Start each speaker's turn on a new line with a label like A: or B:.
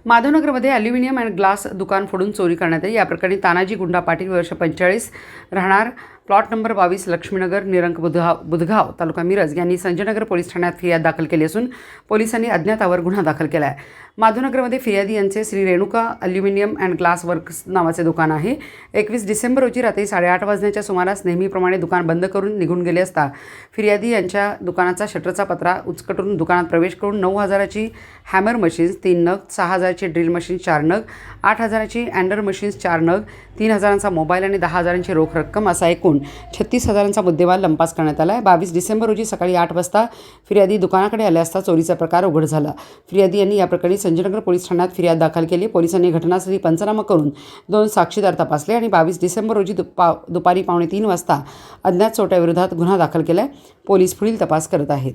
A: माधवनगरमध्ये aluminium and glass दुकान फोडून चोरी करण्यात आली। या प्रकरणी तानाजी गुंडा पाटील वर्ष 45 राहणार प्लॉट नंबर 22 लक्ष्मीनगर निरंक बुधगाव तालुका मिरज यांनी संजयनगर पोलीस ठाण्यात फिर्याद दाखल केली असून पोलिसांनी अज्ञातावर गुन्हा दाखल केला आहे। माधवनगरमध्ये फिर्यादी यांचे Shri Renuka aluminium and glass works नावाचे दुकान आहे। 21 डिसेंबर रोजी रात्री 8:30 वाजण्याच्या सुमारास नेहमीप्रमाणे दुकान बंद करून निघून गेले असता फिर्यादी यांच्या दुकानाचा शटरचा पत्रा उचकटून दुकानात प्रवेश करून 9,000ची हॅमर मशीन्स 3 नग, 6,000ची ड्रिल मशीन्स 4 नग, 8,000ची अँडर मशीन्स 4 नग, 3,000चा मोबाईल आणि 10,000ची रोख रक्कम असा एकूण 36,000चा मुद्देमाल लंपास करण्यात आला आहे। 22 डिसेंबर रोजी सकाळी 8 वाजता फिर्यादी दुकानाकडे आले असता चोरीचा प्रकार उघड झाला। फिर्यादी यांनी या प्रकरणी संजयनगर पोलीस ठाण्यात फिर्याद दाखल केली। पोलिसांनी घटनास्थळी पंचनामा करून 2 साक्षीदार तपासले आणि 22 डिसेंबर रोजी दुपारी 2:45 वाजता अज्ञात चोरट्याविरोधात गुन्हा दाखल केला आहे। पोलीस पुढील तपास करत आहेत।